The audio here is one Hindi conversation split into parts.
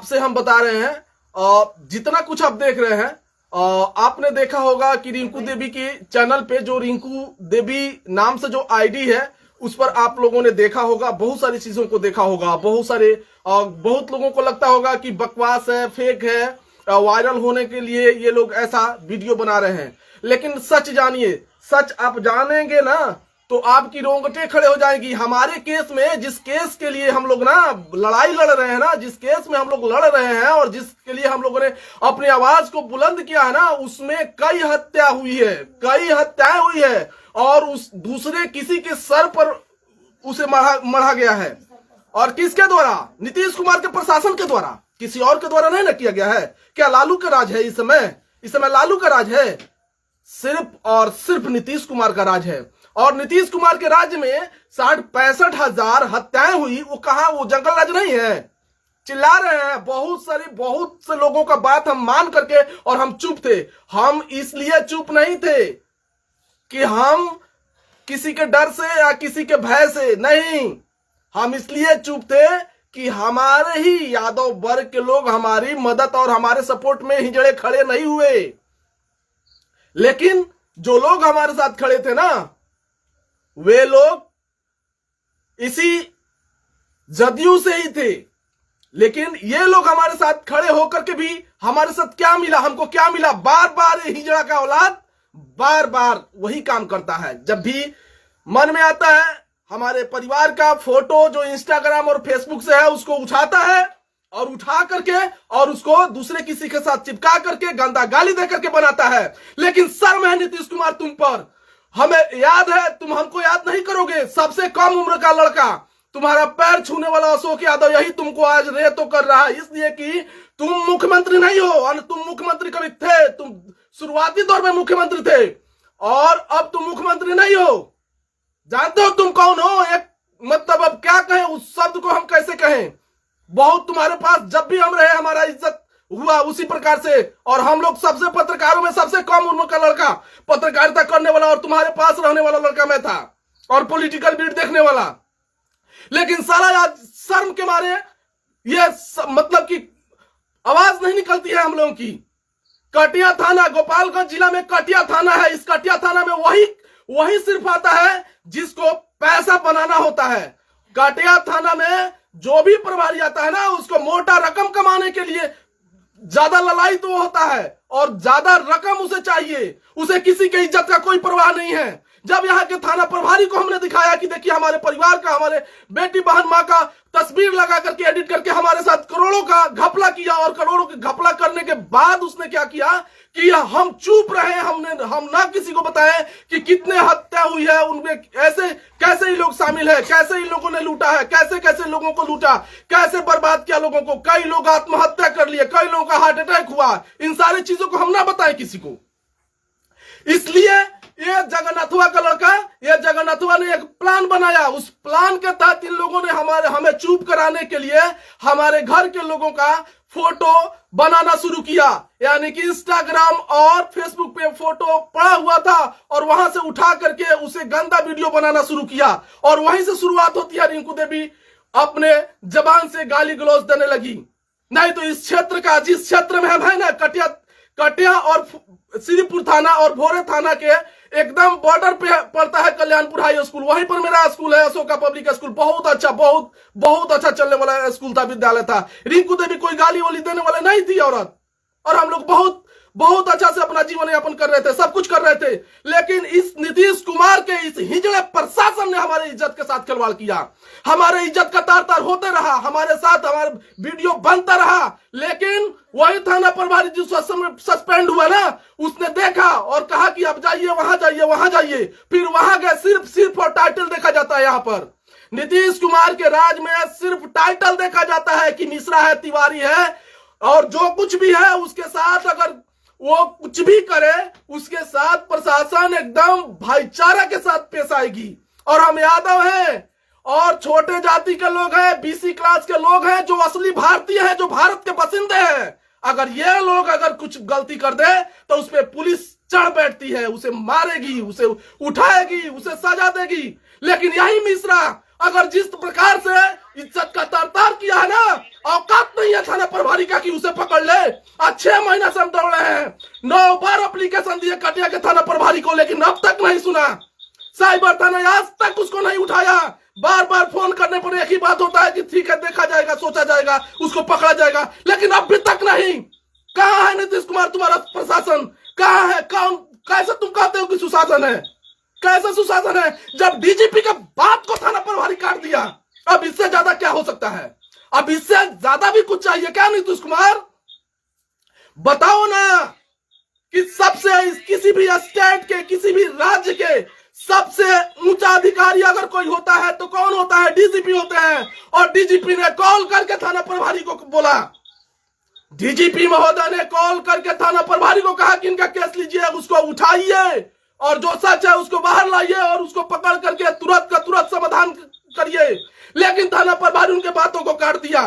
आपसे हम बता रहे हैं, जितना कुछ आप देख रहे हैं, आपने देखा होगा कि रिंकू देवी के चैनल पे जो रिंकू देवी नाम से जो आईडी है उस पर आप लोगों ने देखा होगा, बहुत सारी चीजों को देखा होगा, बहुत लोगों को लगता होगा कि बकवास है, फेक है, वायरल होने के लिए ये लोग ऐसा वीडियो बना रहे हैं। लेकिन सच जानिए, सच आप जानेंगे ना तो आपकी रोंगटे खड़े हो जाएगी। हमारे केस में, जिस केस के लिए हम लोग ना लड़ाई लड़ रहे हैं ना, जिस केस में हम लोग लड़ रहे हैं और जिसके लिए हम लोगों ने अपनी आवाज को बुलंद किया है ना, उसमें कई हत्या हुई है, कई हत्याएं हुई है और उस दूसरे किसी के सर पर उसे मढ़ा गया है। और किसके द्वारा? नीतीश कुमार के प्रशासन के द्वारा, किसी और के द्वारा नहीं ना किया गया है। क्या लालू का राज है इस समय लालू का राज है? सिर्फ और सिर्फ नीतीश कुमार का राज है। और नीतीश कुमार के राज्य में 65 हजार हत्याएं हुई, वो कहां? वो जंगल राज नहीं है। चिल्ला रहे हैं बहुत से लोगों का बात हम मान करके, और हम चुप थे। हम इसलिए चुप नहीं थे कि हम किसी के डर से या किसी के भय से नहीं, हम इसलिए चुप थे कि हमारे ही यादव वर्ग के लोग हमारी मदद और हमारे सपोर्ट में हिजड़े खड़े नहीं हुए। लेकिन जो लोग हमारे साथ खड़े थे ना, वे लोग इसी जदयू से ही थे। लेकिन ये लोग हमारे साथ खड़े होकर के भी हमारे साथ क्या मिला? हमको क्या मिला? बार बार हिजड़ा का औलाद बार बार वही काम करता है। जब भी मन में आता है, हमारे परिवार का फोटो जो इंस्टाग्राम और फेसबुक से है उसको उठाता है और उठा करके और उसको दूसरे किसी के साथ चिपका करके गंदा गाली दे करके बनाता है। लेकिन शर्म है नीतीश कुमार तुम पर। हमें याद है, तुम हमको याद नहीं करोगे। सबसे कम उम्र का लड़का, तुम्हारा पैर छूने वाला अशोक यादव, यही तुमको आज रेतो कर रहा है, इसलिए कि तुम मुख्यमंत्री नहीं हो। और तुम मुख्यमंत्री कभी थे, तुम शुरुआती दौर में मुख्यमंत्री थे और अब तुम मुख्यमंत्री नहीं हो। जानते हो तुम कौन हो? एक मतलब अब क्या कहें, उस शब्द को हम कैसे कहें? बहुत तुम्हारे पास जब भी हम रहे हमारा इज्जत हुआ उसी प्रकार से। और हम लोग सबसे पत्रकारों में सबसे कम उम्र का लड़का, पत्रकारिता करने वाला और तुम्हारे पास रहने वाला लड़का मैं था, और पॉलिटिकल बीट देखने वाला। लेकिन सारा आज शर्म के मारे ये मतलब कि आवाज नहीं निकलती है हम लोगों की। कटिया थाना, गोपालगंज जिला में कटिया थाना है। इस कटिया थाना में वही सिर्फ आता है जिसको पैसा बनाना होता है। कटिया थाना में जो भी प्रभारी आता है ना, उसको मोटा रकम कमाने के लिए ज्यादा लड़ाई तो होता है और ज्यादा रकम उसे चाहिए। उसे किसी की इज्जत का कोई परवाह नहीं है। जब यहाँ के थाना प्रभारी को हमने दिखाया कि देखिए हमारे परिवार का, हमारे बेटी बहन माँ का तस्वीर लगा करके एडिट करके हमारे साथ करोड़ों का घपला किया, और करोड़ों के घपला करने के बाद उसने क्या किया कि हम चुप रहे। हम ना किसी को बताएं कि कितने हत्या हुई है, उनमें ऐसे कैसे ही लोग शामिल है, कैसे ही लोगों ने लूटा है, कैसे कैसे लोगों को लूटा, कैसे बर्बाद किया लोगों को। कई लोग आत्महत्या कर लिए, कई लोगों का हार्ट अटैक हुआ। इन सारी चीजों को हम ना बताएं किसी को। इसलिए ये जगन्नाथवा का लड़का, ये जगन्नाथवा ने एक प्लान बनाया। उस प्लान के तहत इन लोगों ने हमें चुप कराने के लिए हमारे घर के लोगों का फोटो बनाना शुरू किया। यानी कि इंस्टाग्राम और फेसबुक पे फोटो पड़ा हुआ था और वहां से उठा करके उसे गंदा वीडियो बनाना शुरू किया। और वहीं से शुरुआत होती है रिंकू देवी अपने जबान से गाली गलौज देने लगी। नहीं तो इस क्षेत्र का, जिस क्षेत्र में हम है ना, कटिया और श्रीपुर थाना और भोरे थाना के एकदम बॉर्डर पे पड़ता है कल्याणपुर हाई स्कूल। वहीं पर मेरा स्कूल है, अशोका पब्लिक स्कूल। बहुत अच्छा, बहुत अच्छा चलने वाला स्कूल था, विद्यालय था। रिंकू देवी कोई गाली वाली देने वाले नहीं थी औरत। और हम लोग बहुत अच्छा से अपना जीवन यापन कर रहे थे, सब कुछ कर रहे थे। लेकिन इस नीतीश कुमार के इस हिजड़े प्रशासन ने हमारे इज्जत के साथ खिलवाड़ किया। हमारे इज्जत का तार तार होते रहा, हमारे साथ हमारा वीडियो बनता रहा। लेकिन वही थाना प्रभारी जो सस्पेंड हुआ ना, उसने देखा और कहा कि अब जाइए, वहां जाइए। फिर वहां गए। सिर्फ और टाइटल देखा जाता है। यहाँ पर नीतीश कुमार के राज में सिर्फ टाइटल देखा जाता है कि मिश्रा है, तिवारी है, और जो कुछ भी है उसके साथ अगर वो कुछ भी करे उसके साथ प्रशासन एकदम भाईचारा के साथ पेश आएगी। और हम यादव हैं और छोटे जाति के लोग हैं, बीसी क्लास के लोग हैं, जो असली भारतीय हैं, जो भारत के बसिंदे हैं। अगर ये लोग अगर कुछ गलती कर दे तो उस पर पुलिस चढ़ बैठती है, उसे मारेगी, उसे उठाएगी, उसे सजा देगी। लेकिन यही मिश्रा अगर जिस प्रकार से इज्जत का तरतार किया है ना, औकात नहीं है थाना प्रभारी का कि उसे पकड़ ले। आज 6 महीना से हम दौड़ रहे हैं, 9 बार एप्लीकेशन दिए कटिया के थाना प्रभारी को, लेकिन अब तक नहीं सुना। साइबर थाना आज तक उसको नहीं उठाया। बार बार फोन करने पर एक ही बात होता है कि ठीक है, देखा जाएगा, सोचा जाएगा, उसको पकड़ा जाएगा, लेकिन अब भी तक नहीं। कहां है नीतीश कुमार, तुम्हारा प्रशासन कहां है? कौन, कैसे तुम कहते हो कि सुशासन है? कैसे सुशासन है जब डीजीपी का बात को थाना प्रभारी काट दिया? अब इससे ज्यादा क्या हो सकता है? अब इससे ज्यादा भी कुछ चाहिए क्या नीतीश कुमार? बताओ ना कि सबसे किसी भी स्टेट के, किसी भी राज्य के सबसे ऊंचा अधिकारी अगर कोई होता है तो कौन होता है? डीजीपी होते हैं। और डीजीपी ने कॉल करके थाना प्रभारी को बोला, डीजीपी महोदय ने कॉल करके थाना प्रभारी को कहा कि इनका केस लीजिए, उसको उठाइए और जो सच है उसको बाहर लाइए और उसको पकड़ करके तुरंत का तुरंत समाधान करिए। लेकिन थाना प्रभारी उनके बातों को काट दिया।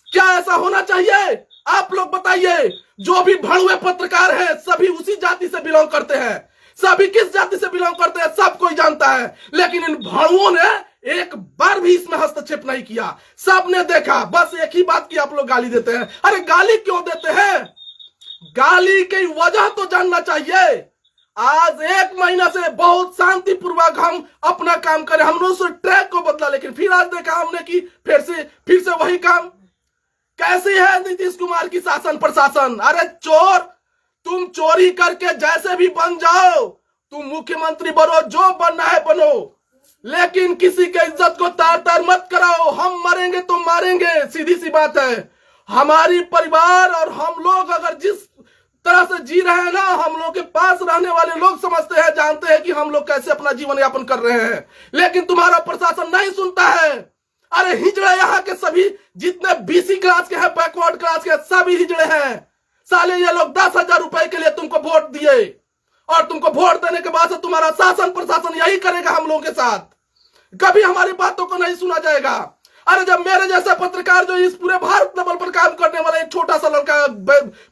क्या ऐसा होना चाहिए? आप लोग बताइए। जो भी भड़ुए पत्रकार हैं सभी उसी जाति से बिलोंग करते हैं। सभी किस जाति से बिलोंग करते हैं सब कोई जानता है, लेकिन इन भड़ुओं ने एक बार भी इसमें हस्तक्षेप नहीं किया। सबने देखा, बस एक ही बात की आप लोग गाली देते हैं। अरे गाली क्यों देते हैं? गाली की वजह तो जानना चाहिए। आज 1 महीना से बहुत शांतिपूर्वक हम अपना काम करें, हमने उस ट्रैक को बदला, लेकिन फिर आज देखा हमने कि फिर से वही काम। कैसी है नीतीश कुमार की शासन प्रशासन? अरे चोर, तुम चोरी करके जैसे भी बन जाओ, तुम मुख्यमंत्री बनो, जो बनना है बनो, लेकिन किसी के इज्जत को तार तार मत कराओ। हम मरेंगे तो मारेंगे, सीधी सी बात है। हमारी परिवार और हम लोग अगर जिस तरह से जी रहे हैं ना, हम लोग के पास रहने वाले लोग समझते हैं, जानते हैं कि हम लोग कैसे अपना जीवन यापन कर रहे हैं, लेकिन तुम्हारा प्रशासन नहीं सुनता है। अरे हिजड़े यहाँ के सभी जितने बीसी क्लास के हैं, बैकवर्ड क्लास के, सभी हिजड़े हैं। साले ये लोग 10,000 रुपए के लिए तुमको वोट दिए और तुमको वोट देने के बाद से तुम्हारा शासन प्रशासन यही करेगा हम लोगों के साथ। कभी हमारी बातों को नहीं सुना जाएगा। अरे जब मेरे जैसा पत्रकार, जो इस पूरे भारत लेवल पर काम करने वाला एक छोटा सा लड़का,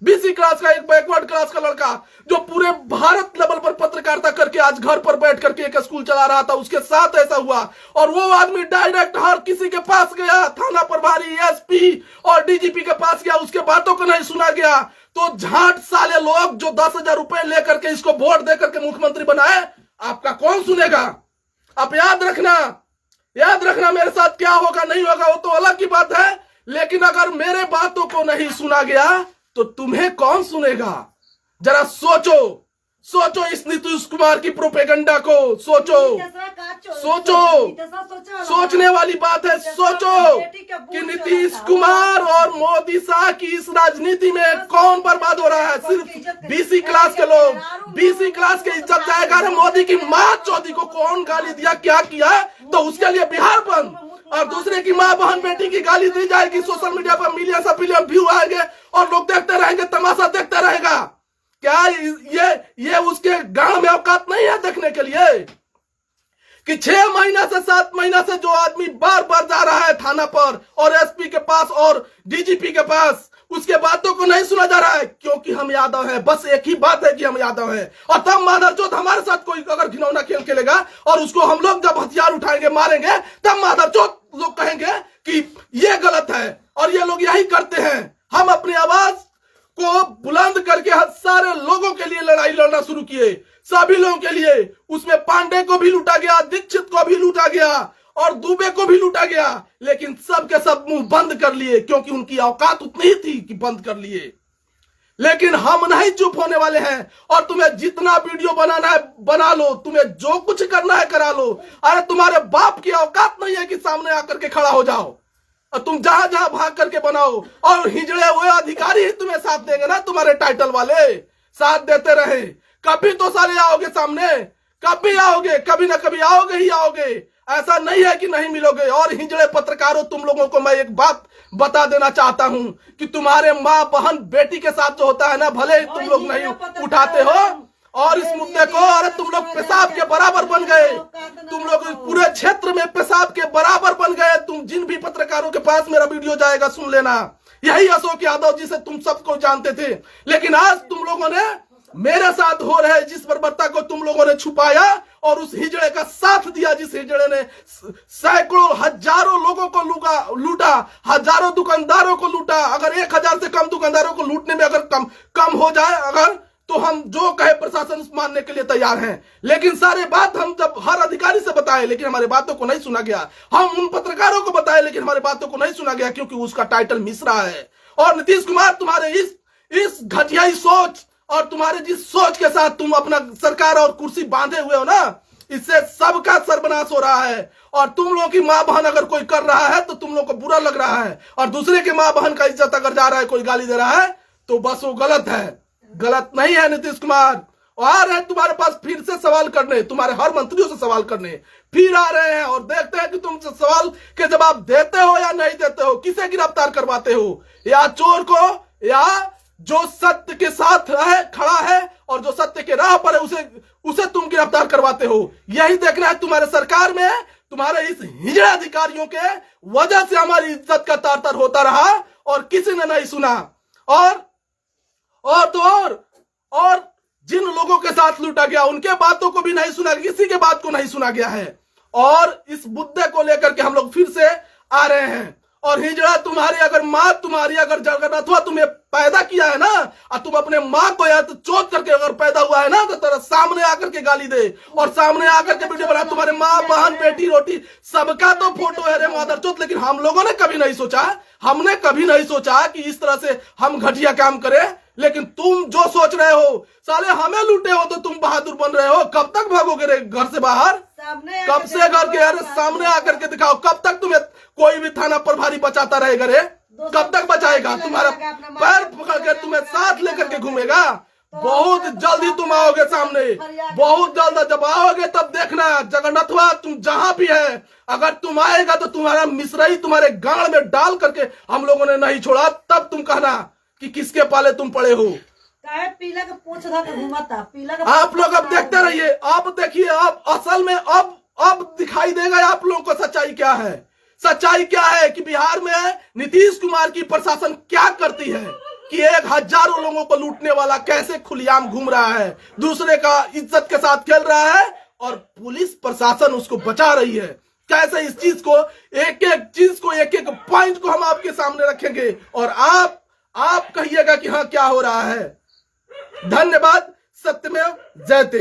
बीसी क्लास का, एक बैकवर्ड क्लास का लड़का, जो पूरे भारत लेवल पर पत्रकारिता करके आज घर पर बैठ करके एक स्कूल चला रहा था, उसके साथ ऐसा हुआ। और वो आदमी डायरेक्ट हर किसी के पास गया, थाना प्रभारी, एसपी और डीजीपी के पास गया, उसके बातों को नहीं सुना गया। तो झाट साले लोग जो 10,000 रुपए लेकर के इसको वोट देकर के मुख्यमंत्री बनाए, आपका कौन सुनेगा? आप याद रखना मेरे साथ क्या होगा नहीं होगा वो तो अलग की बात है, लेकिन अगर मेरे बातों को नहीं सुना गया तो तुम्हें कौन सुनेगा? जरा सोचो इस नीतीश कुमार की प्रोपेगेंडा को सोचो। सोचने वाली बात है। सोचो कि नीतीश कुमार और मोदी शाह की इस राजनीति में कौन बर्बाद हो रहा है? सिर्फ बीसी क्लास के लोग, बीसी क्लास के इज्जत जाएगा। अरे मोदी की माँ चौधरी को कौन गाली दिया, क्या किया, तो उसके लिए बिहार बंद, और दूसरे की माँ बहन बेटी की गाली दी जाएगी, सोशल मीडिया पर मिलियन व्यू आएंगे और लोग देखते रहेंगे, तमाशा देखते रहेगा। क्या ये उसके गांव में औकात नहीं है देखने के लिए कि 6 महीना से 7 महीना से जो आदमी बार बार जा रहा है थाना पर और एसपी के पास और डीजीपी के पास, उसके बातों को नहीं सुना जा रहा है? क्योंकि हम यादव हैं। बस एक ही बात है कि हम यादव हैं। और तब माधरचोद हमारे साथ कोई अगर घिनौना खेल खेलेगा और उसको हम लोग जब हथियार उठाएंगे, मारेंगे, तब माधरचोद लोग कहेंगे कि ये गलत है। और ये लोग यही करते हैं। हम अपनी आवाज को बुलंद करके सारे लोगों के लिए लड़ाई लड़ना शुरू किए, सभी लोगों के लिए। उसमें पांडे को भी लूटा गया, दीक्षित को भी लूटा गया और दुबे को भी लूटा गया, लेकिन सब के सब मुंह बंद कर लिए, क्योंकि उनकी औकात उतनी ही थी कि बंद कर लिए। लेकिन हम नहीं चुप होने वाले हैं। और तुम्हें जितना वीडियो बनाना है बना लो, तुम्हें जो कुछ करना है करा लो। अरे तुम्हारे बाप की औकात नहीं है कि सामने आकर के खड़ा हो जाओ। तुम जहां जहां भाग करके बनाओ, और हिजड़े हुए अधिकारी ही तुम्हें साथ देंगे ना, तुम्हारे टाइटल वाले साथ देते रहे। कभी तो साले आओगे सामने, कभी आओगे, कभी ना कभी आओगे ही आओगे। ऐसा नहीं है कि नहीं मिलोगे। और हिजड़े पत्रकारों, तुम लोगों को मैं एक बात बता देना चाहता हूं कि तुम्हारे माँ बहन बेटी के साथ जो होता है ना, भले तुम लोग नहीं उठाते हो, और इस मुद्दे को, अरे तुम लोग पेशाब के बराबर बन गए। तुम लोग पूरे क्षेत्र में पेशाब के बराबर बन गए। तुम जिन भी पत्रकारों के पास मेरा वीडियो जाएगा सुन लेना, यही अशोक यादव जी से तुम सबको जानते थे, लेकिन आज तुम लोगों ने मेरे साथ हो रहे जिस बर्बरता को तुम लोगों ने छुपाया और उस हिजड़े का साथ दिया, जिस हिजड़े ने सैकड़ों हजारों लोगों को लूटा, हजारों दुकानदारों को लूटा। अगर 1000 से कम दुकानदारों को लूटने में अगर कम हो जाए अगर, तो हम जो कहे प्रशासन मानने के लिए तैयार हैं। लेकिन सारे बात हम जब हर अधिकारी से बताए लेकिन हमारे बातों को नहीं सुना गया। हम उन पत्रकारों को बताए लेकिन हमारे बातों को नहीं सुना गया, क्योंकि उसका टाइटल मिश्रा है। और नीतीश कुमार, तुम्हारे इस घटियाई सोच और तुम्हारे जिस सोच के साथ तुम अपना सरकार और कुर्सी बांधे हुए हो ना, इससे सबका सर्वनाश हो रहा है। और तुम लोगों की मां बहन अगर कोई कर रहा है तो तुम लोग को बुरा लग रहा है, और दूसरे के मां बहन का इज्जत अगर जा रहा है, कोई गाली दे रहा है, तो बस वो गलत है। गलत नहीं है नीतीश कुमार। आ रहे हैं तुम्हारे पास फिर से सवाल करने, तुम्हारे हर मंत्रियों से सवाल करने फिर आ रहे हैं, और देखते हैं कि तुम सवाल के जवाब देते हो या नहीं देते हो। किसे गिरफ्तार करवाते हो, या चोर को, या जो सत्य के साथ खड़ा है और जो सत्य के राह पर है उसे तुम गिरफ्तार करवाते हो। यही देखना है तुम्हारे सरकार में। तुम्हारे इस हिजड़े अधिकारियों के वजह से हमारी इज्जत का तार-तार होता रहा और किसी ने नहीं सुना। और जिन लोगों के साथ लूटा गया उनके बातों को भी नहीं सुना, किसी के बात को नहीं सुना गया है। और इस मुद्दे को लेकर के हम लोग फिर से आ रहे हैं। और हिजड़ा तुम्हारी अगर माँ, तुम्हारी अगर जगन्नाथवा तुम्हें पैदा किया है ना, और तुम अपने माँ को या तो चोट करके अगर पैदा हुआ है ना, तो तेरा सामने आकर के गाली दे और सामने आकर के वीडियो बना। तुम्हारे माँ बहन बेटी रोटी सबका तो फोटो है रे मादर चोट। लेकिन हम लोगों ने कभी नहीं सोचा, हमने कभी नहीं सोचा कि इस तरह से हम घटिया काम करें। लेकिन तुम जो सोच रहे हो, साले हमें लूटे हो तो तुम बहादुर बन रहे हो। कब तक भागोगे रे घर से बाहर? कब से घर के अरे सामने आकर के दिखाओ। कब तक तुम्हें कोई भी थाना प्रभारी बचाता रहेगा रे? कब तक बचाएगा? तुम्हारा पैर पकड़ के तुम्हें साथ लेकर के घूमेगा। बहुत जल्दी तुम आओगे सामने, बहुत जल्द। जब आओगे तब देखना जगन्नाथवा, तुम जहां भी है, अगर तुम आएगा तो तुम्हारा मिश्रई तुम्हारे गाड़ में डाल करके हम लोगों ने नहीं छोड़ा। तब तुम कहना कि किसके पाले तुम पड़े हो। पीला का पोंछ धर घुमाता, पीला का आप लोग अब देखते रहिए। अब देखिए, अब असल में अब दिखाई देगा आप लोगों को सच्चाई क्या है। सच्चाई क्या है कि बिहार में नीतीश कुमार की प्रशासन क्या करती है, कि 1000 लोगों को लूटने वाला कैसे खुलेआम घूम रहा है, दूसरे का इज्जत के साथ खेल रहा है, और पुलिस प्रशासन उसको बचा रही है। कैसे इस चीज को, एक एक पॉइंट को हम आपके सामने रखेंगे और आप कहिएगा कि हाँ क्या हो रहा है। धन्यवाद। सत्यमेव जयते।